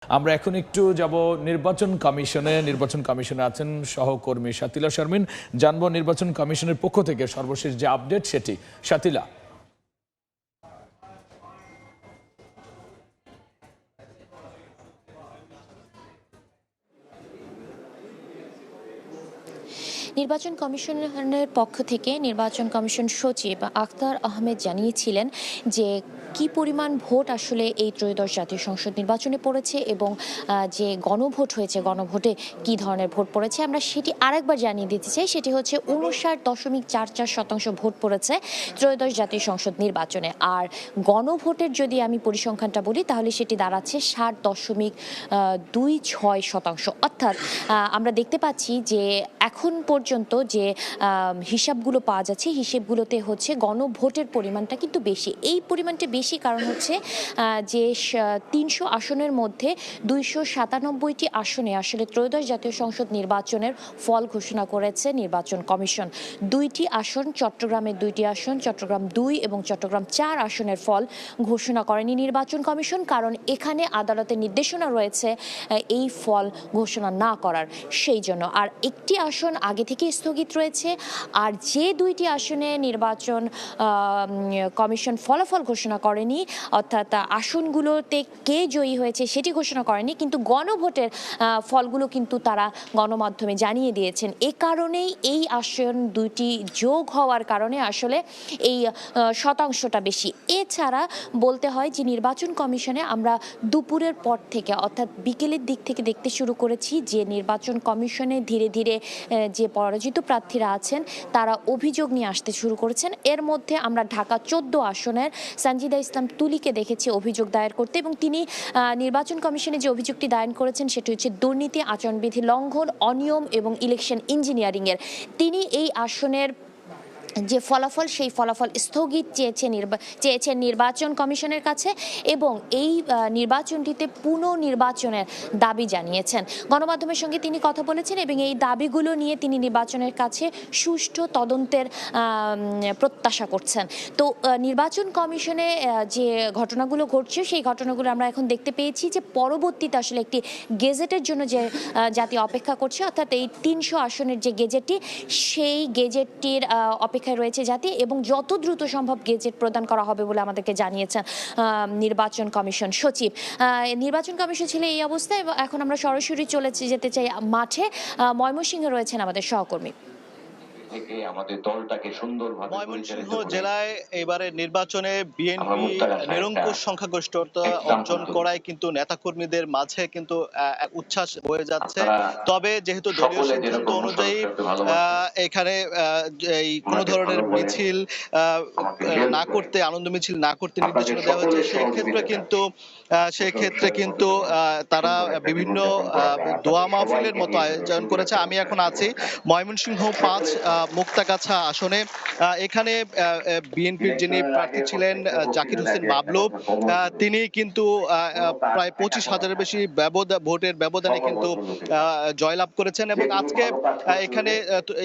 আমরা এখন একটু যাব নির্বাচন কমিশনে আছেন সহকর্মী শাতিলা শারমিন। জানবো নির্বাচন কমিশনের পক্ষ থেকে সর্বশেষ যে আপডেট সেটি। শাতিলা। নির্বাচন কমিশনের পক্ষ থেকে নির্বাচন কমিশন সচিব আখতার আহমেদ জানিয়েছিলেন যে কি পরিমাণ ভোট আসলে এই ত্রয়োদশ জাতীয় সংসদ নির্বাচনে পড়েছে এবং যে গণভোট হয়েছে গণভোটে কি ধরনের ভোট পড়েছে আমরা সেটি আরেকবার জানিয়ে দিতে চাই। সেটি হচ্ছে 59.44% ভোট পড়েছে ত্রয়োদশ জাতীয় সংসদ নির্বাচনে। আর গণভোটের যদি আমি পরিসংখ্যানটা বলি তাহলে সেটি দাঁড়াচ্ছে 60.26%। অর্থাৎ আমরা দেখতে পাচ্ছি যে এখন পর্যন্ত যে হিসাবগুলো পাওয়া যাচ্ছে হিসেবগুলোতে হচ্ছে গণভোটের পরিমাণটা কিন্তু বেশি। এই পরিমাণটা বেশি কারণ হচ্ছে যে 300 আসনের মধ্যে 297টি আসনে আসলে ত্রয়োদশ জাতীয় সংসদ নির্বাচনের ফল ঘোষণা করেছে নির্বাচন কমিশন। 2টি আসন চট্টগ্রামের 2টি আসন চট্টগ্রাম 2 এবং চট্টগ্রাম 4 আসনের ফল ঘোষণা করেনি নির্বাচন কমিশন, কারণ এখানে আদালতের নির্দেশনা রয়েছে এই ফল ঘোষণা না করার, সেই জন্য। আর একটি আসন আগে থেকে স্থগিত রয়েছে। আর যে 2টি আসনে নির্বাচন কমিশন ফলাফল ঘোষণা করেনি, অর্থাৎ আসনগুলোতে কে জয়ী হয়েছে সেটি ঘোষণা করেনি, কিন্তু গণভোটের ফলগুলো কিন্তু তারা গণমাধ্যমে জানিয়ে দিয়েছেন। এ কারণেই এই আসন 2টি যোগ হওয়ার কারণে আসলে এই শতাংশটা বেশি। এছাড়া বলতে হয় যে নির্বাচন কমিশনে আমরা দুপুরের পর থেকে অর্থাৎ বিকেলের দিক থেকে দেখতে শুরু করেছি যে নির্বাচন কমিশনে ধীরে ধীরে যে পরাজিত প্রার্থীরা আছেন তারা অভিযোগ নিয়ে আসতে শুরু করেছেন। এর মধ্যে আমরা ঢাকা 14 আসনের সানজিদা ইসলাম তুলিকে দেখেছি অভিযোগ দায়ের করতে, এবং তিনি নির্বাচন কমিশনে যে অভিযোগটি দায়ের করেছেন সেটি হচ্ছে দুর্নীতি, আচরণবিধি লঙ্ঘন, অনিয়ম এবং ইলেকশন ইঞ্জিনিয়ারিংয়ের। তিনি এই আসনের যে ফলাফল সেই ফলাফল স্থগিত চেয়েছেন নির্বাচন কমিশনের কাছে, এবং এই নির্বাচনটিতে পুনর্নির্বাচনের দাবি জানিয়েছেন। গণমাধ্যমের সঙ্গে তিনি কথা বলেছেন এবং এই দাবিগুলো নিয়ে তিনি নির্বাচনের কাছে সুষ্ঠু তদন্তের প্রত্যাশা করছেন। তো নির্বাচন কমিশনে যে ঘটনাগুলো ঘটছে সেই ঘটনাগুলো আমরা এখন দেখতে পেয়েছি যে পরবর্তীতে আসলে একটি গেজেটের জন্য যে জাতি অপেক্ষা করছে, অর্থাৎ এই 300 আসনের যে গেজেটটি সেই গেজেটটির অপেক্ষায় রয়েছে জাতি, এবং যত দ্রুত সম্ভব গেজেট প্রদান করা হবে বলে আমাদেরকে জানিয়েছেন নির্বাচন কমিশন সচিব। নির্বাচন কমিশন ছিল এই অবস্থায়। এখন আমরা সরাসরি যেতে চাই মাঠে। ময়মনসিংহে রয়েছেন আমাদের সহকর্মী। ময়মনসিংহ জেলায় এবারে নির্বাচনে বিএনপি নিরঙ্কুশ সংখ্যাগরিষ্ঠতা অর্জন করায় কিন্তু নেতাকর্মীদের মাঝে কিন্তু উচ্ছ্বাস বয়ে যাচ্ছে। তবে যেহেতু দলীয় সিদ্ধান্ত অনুযায়ী এখানে এই কোনো ধরনের মিছিল না করতে, আনন্দ মিছিল না করতে নির্দেশনা দেওয়া হয়েছে, সেই ক্ষেত্রে কিন্তু তারা বিভিন্ন দোয়া মাহফিলের মতো আয়োজন করেছে। আমি এখন আছি ময়মনসিংহ 5 মুক্তাগাছা আসনে। এখানে বিএনপির যিনি প্রার্থী ছিলেন জাকির হোসেন বাবলু, তিনি কিন্তু প্রায় 25,000-এর বেশি ভোটের ব্যবধানে কিন্তু জয়লাভ করেছেন, এবং আজকে এখানে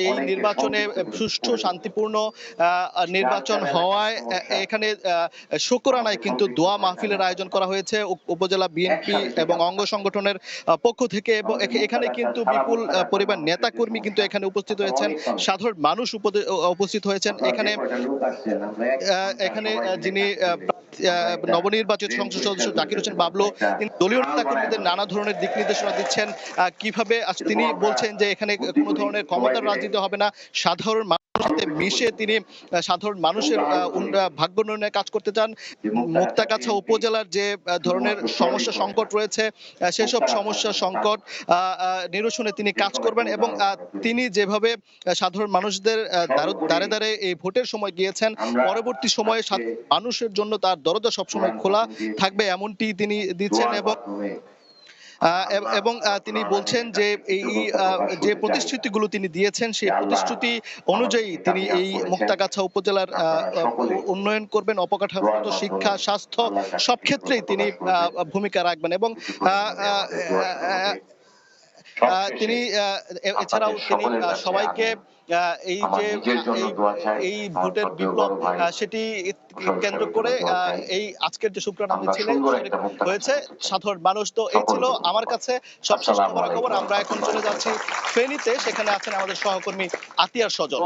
এই নির্বাচনে সুষ্ঠু শান্তিপূর্ণ নির্বাচন হওয়ায় এখানে শুকরানায় কিন্তু দোয়া মাহফিলের আয়োজন করা হয়েছে উপজেলা বিএনপি এবং অঙ্গ সংগঠনের পক্ষ থেকে, এবং এখানে কিন্তু বিপুল পরিমাণ নেতাকর্মী কিন্তু এখানে উপস্থিত হয়েছেন, সাধারণ মানুষ উপস্থিত হয়েছেন। এখানে যিনি নবনির্বাচিত সংসদ সদস্য জাকির হোসেন বাবলু, তিনি দলীয় নেতাকর্মীদের নানা ধরনের দিক নির্দেশনা দিচ্ছেন। কিভাবে তিনি বলছেন যে এখানে কোনো ধরনের ক্ষমতার রাজনীতি হবে না, সাধারণ সাথে মিশে তিনি সাধারণ মানুষের ভাগ্য উন্নয়নে কাজ করতে চান। মুক্তাগাছা উপজেলার যে ধরনের সমস্যা সংকট রয়েছে সেসব সমস্যা সংকট নিরসনে তিনি কাজ করবেন, এবং তিনি যেভাবে সাধারণ মানুষদের দ্বারে দ্বারে এই ভোটের সময় গিয়েছেন, পরবর্তী সময়ে মানুষের জন্য তার দরজা সবসময় খোলা থাকবে এমনটি তিনি দিচ্ছেন, এবং তিনি বলছেন যে এই যে প্রতিশ্রুতিগুলো তিনি দিয়েছেন সেই প্রতিশ্রুতি অনুযায়ী তিনি এই মুক্তাগাছা উপজেলার উন্নয়ন করবেন, অবকাঠামোগত শিক্ষা, স্বাস্থ্য সব ক্ষেত্রেই তিনি ভূমিকা রাখবেন, এবং তিনি এছাড়াও তিনি সবাইকে এই যে এই ভোটের বিপ্লব সেটি কেন্দ্র করে এই আজকের যে শুক্রাণু মিছিলে শরীক হয়েছে সাধারণ মানুষ। তো এই ছিল আমার কাছে সবশেষ খবরাখবর। আমরা এখন চলে যাচ্ছি ফেনীতে, সেখানে আছেন আমাদের সহকর্মী আতিয়ার সজল।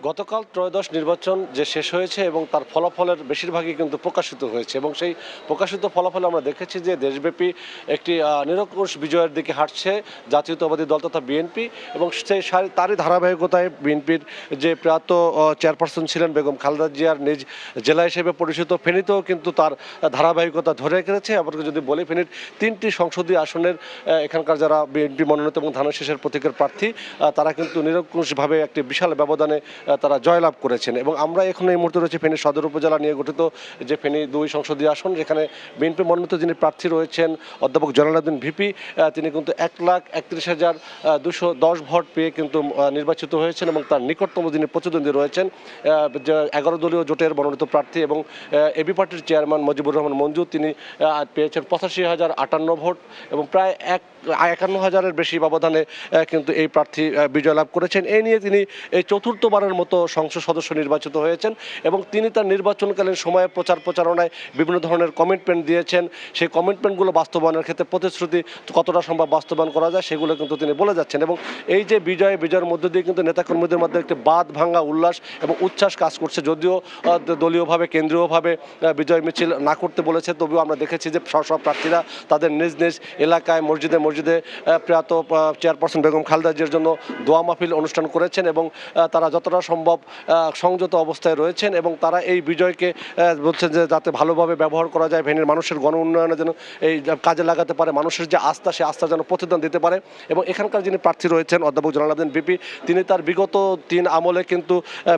গতকাল ত্রয়োদশ নির্বাচন যে শেষ হয়েছে এবং তার ফলাফলের বেশিরভাগই কিন্তু প্রকাশিত হয়েছে এবং সেই প্রকাশিত ফলাফলে আমরা দেখেছি যে দেশব্যাপী একটি নিরঙ্কুশ বিজয়ের দিকে হাঁটছে জাতীয়তাবাদী দল তথা বিএনপি এবং সেই তারই ধারাবাহিকতায় বিএনপির যে প্রয়াত চেয়ারপারসন ছিলেন বেগম খালেদা জিয়ার নিজ জেলা হিসেবে পরিচিত ফেনীতেও কিন্তু তার ধারাবাহিকতা ধরে রেখেছে। এমনকি যদি বলি ফেনীর 3টি সংসদীয় আসনের এখানকার যারা বিএনপি মনোনীত এবং ধানের শীষের প্রতীকের প্রার্থী তারা কিন্তু নিরঙ্কুশভাবে একটি বিশাল ব্যবধানে তারা জয়লাভ করেছেন। এবং আমরা এখন এই মুহূর্তে রয়েছে ফেনী সদর উপজেলা নিয়ে গঠিত যে ফেনী 2 সংসদীয় আসন, যেখানে বিএনপি মনোনীত যিনি প্রার্থী রয়েছেন অধ্যাপক জলালউদ্দিন ভিপি, তিনি কিন্তু 1,31,210 ভোট পেয়ে কিন্তু নির্বাচিত হয়েছেন এবং তার নিকটতম যিনি প্রতিদ্বন্দ্বী রয়েছেন 11 দলীয় জোটের মনোনীত প্রার্থী এবং এবি পার্টির চেয়ারম্যান মুজিবুর রহমান মঞ্জু, তিনি পেয়েছেন 85,058 ভোট এবং প্রায় 51,000-এর বেশি ব্যবধানে কিন্তু এই প্রার্থী বিজয় লাভ করেছেন। এই নিয়ে তিনি এই চতুর্থবারের মতো সংসদ সদস্য নির্বাচিত হয়েছেন এবং তিনি তার নির্বাচনকালীন সময়ে প্রচারণায় বিভিন্ন ধরনের কমিটমেন্ট দিয়েছেন। সেই কমিটমেন্টগুলো বাস্তবায়নের ক্ষেত্রে প্রতিশ্রুতি কতটা সম্ভব বাস্তবায়ন করা যায় সেগুলো কিন্তু তিনি বলে যাচ্ছেন। এবং এই যে বিজয়ের মধ্য দিয়ে কিন্তু নেতাকর্মীদের মধ্যে একটি বাঁধ ভাঙা উল্লাস এবং উচ্ছ্বাস কাজ করছে। যদিও দলীয়ভাবে কেন্দ্রীয়ভাবে বিজয় মিছিল না করতে বলেছে, তবুও আমরা দেখেছি যে সব প্রার্থীরা তাদের নিজ নিজ এলাকায় মসজিদে প্রয়াত চেয়ারপারসন বেগম খালেদা জিয়ার জন্য দোয়া মাহফিল অনুষ্ঠান করেছেন এবং তারা যতটা সম্ভব সংযত অবস্থায় রয়েছেন এবং তারা এই বিজয়কে বলছেন যে যাতে ভালোভাবে ব্যবহার করা যায়, ফেনীর মানুষের গণ উন্নয়নে যেন এই কাজে লাগাতে পারে, মানুষের যে আস্থা সেই আস্থা যেন প্রতিদান দিতে পারে। এবং এখানকার যিনি প্রার্থী রয়েছেন অধ্যাপক জলালউদ্দিন ভিপি, তিনি তার বিগত 3 আমলে কিন্তু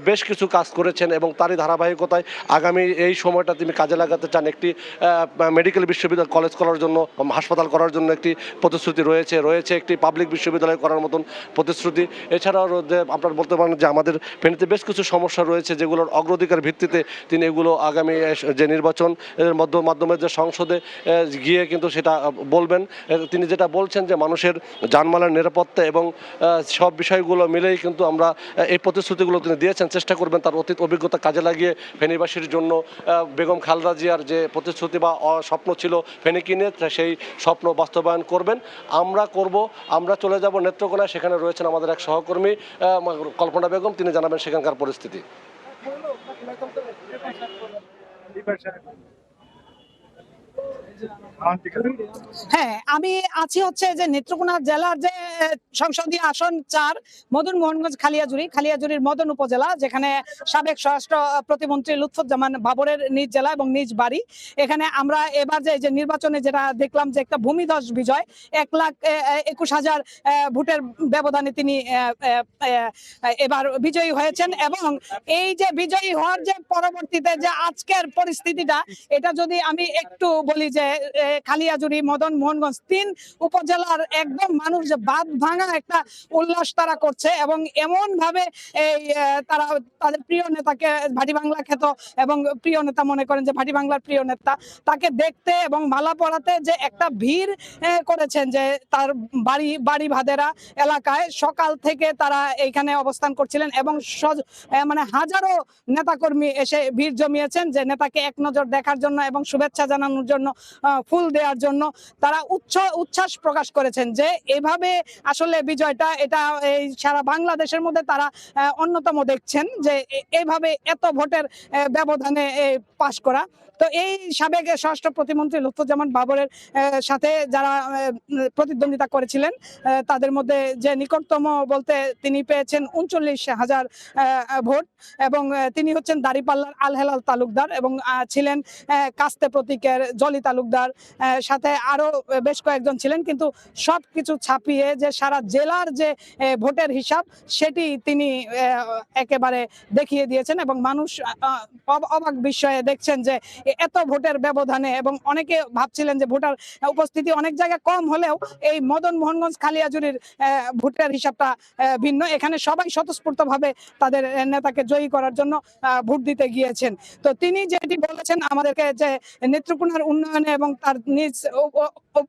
বেশ কিছু কাজ করেছেন এবং তারই ধারাবাহিকতায় আগামী এই সময়টা তিনি কাজে লাগাতে চান। একটি মেডিকেল বিশ্ববিদ্যালয় কলেজ করার জন্য, হাসপাতাল করার জন্য একটি প্রতিশ্রুতি রয়েছে একটি পাবলিক বিশ্ববিদ্যালয় করার মতন প্রতিশ্রুতি। এছাড়াও আপনার বলতে পারেন যে আমাদের ফেনীতে বেশ কিছু সমস্যা রয়েছে যেগুলোর অগ্রাধিকার ভিত্তিতে তিনি এগুলো আগামী যে নির্বাচন এর মাধ্যমে যে সংসদে গিয়ে কিন্তু সেটা বলবেন। তিনি যেটা বলছেন যে মানুষের জানমালের নিরাপত্তা এবং সব বিষয়গুলো মিলেই কিন্তু আমরা এই প্রতিশ্রুতিগুলো তিনি দিয়েছেন। চেষ্টা করবেন তার অতীত অভিজ্ঞতা কাজে লাগিয়ে ফেনীবাসীর জন্য বেগম খালেদা জিয়ার যে প্রতিশ্রুতি বা স্বপ্ন ছিল ফেনীকে নিয়ে সেই স্বপ্ন বাস্তবায়ন করবেন। আমরা চলে যাব নেত্রকোনায়, সেখানে রয়েছেন আমাদের এক সহকর্মী কল্পনা বেগম, তিনি জানাবেন সেখানকার পরিস্থিতি। হ্যাঁ, আমি আছি হচ্ছে যে নেত্রকোনা জেলার যে সংসদীয় আসন 4 মদন মোহনগঞ্জ খালিয়াজুরির মদন উপজেলা, যেখানে সাবেক স্বরাষ্ট্র প্রতিমন্ত্রী লুৎফুজ্জামান বাবরের নিজ জেলা এবং নিজ বাড়ি। এখানে আমরা এবার যে নির্বাচনে যেটা দেখলাম যে একটা ভূমিধস বিজয়, 1,21,000 ভোটের ব্যবধানে তিনি এবার বিজয়ী হয়েছেন। এবং এই যে বিজয়ী হওয়ার যে পরবর্তীতে যে আজকের পরিস্থিতিটা, এটা যদি আমি একটু বলি যে খালিয়াজুরি, মদন মোহনগঞ্জ 3 উপজেলার একদম মানুষ যে বাঁধ ভাঙা একটা উল্লাস তারা করছে এবং এমন ভাবে এই তারা তাদের প্রিয় নেতাকে ভাটি বাংলা খ্যাত এবং প্রিয় নেতা মনে করেন যে ভাটি বাংলার প্রিয় নেতা, তাকে দেখতে এবং মালা পরাতে যে একটা ভিড় করেছেন, যে তার বাড়ি ভাদেরা এলাকায় সকাল থেকে তারা এইখানে অবস্থান করছিলেন এবং মানে হাজারো নেতাকর্মী এসে ভিড় জমিয়েছেন যে নেতাকে এক নজর দেখার জন্য এবং শুভেচ্ছা জানানোর জন্য, ফুল দেওয়ার জন্য। তারা উচ্ছ্বাস প্রকাশ করেছেন যে এভাবে আসলে বিজয়টা এটা এই সারা বাংলাদেশের মধ্যে তারা অন্যতম দেখছেন যে এইভাবে এত ভোটের ব্যবধানে পাশ করা। তো এই সাবেক স্বরাষ্ট্র প্রতিমন্ত্রী লুৎফুজ্জামান বাবরের সাথে যারা প্রতিদ্বন্দ্বিতা করেছিলেন তাদের মধ্যে যে নিকটতম বলতে তিনি পেয়েছেন 39,000 ভোট এবং তিনি হচ্ছেন দাঁড়িপাল্লার আল হেলাল তালুকদার এবং ছিলেন কাস্তে প্রতীকের জলি তালুকদার, সাথে আরো বেশ কয়েকজন ছিলেন। কিন্তু সবকিছু ছাপিয়ে যে সারা জেলার যে ভোটের হিসাব সেটি তিনি একেবারে দেখিয়ে দিয়েছেন এবং মানুষ অবাক বিস্ময়ে দেখছেন যে এত ভোটের ব্যবধানে, এবং অনেকে ভাবছিলেন যে ভোটার উপস্থিতি অনেক জায়গায় কম হলেও এই মদন মোহনগঞ্জ খালিয়াজুরির ভোটের হিসাবটা ভিন্ন। এখানে সবাই স্বতঃস্ফূর্তভাবে তাদের নেতাকে জয়ী করার জন্য ভোট দিতে গিয়েছেন। তো তিনি যেটি বলেছেন আমাদেরকে যে নেত্রকোনার উন্নয়নে এবং তার নিজ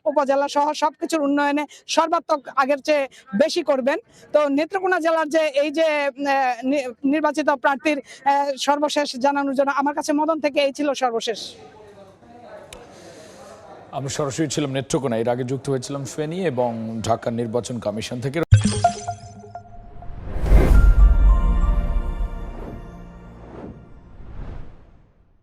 উপজেলা সহ সবকিছুর উন্নয়নে সর্বাত্মক আগের চেয়ে বেশি করবেন। তো নেত্রকোনা জেলার যে এই যে নির্বাচিত প্রার্থীর সর্বশেষ জানানোর জন্য আমার কাছে মদন থেকে এই ছিল সর্বশেষ। আমরা সরাসরি ছিলাম নেত্রকোনা, এর আগে যুক্ত হয়েছিলাম ফেনী এবং ঢাকা নির্বাচন কমিশন থেকে।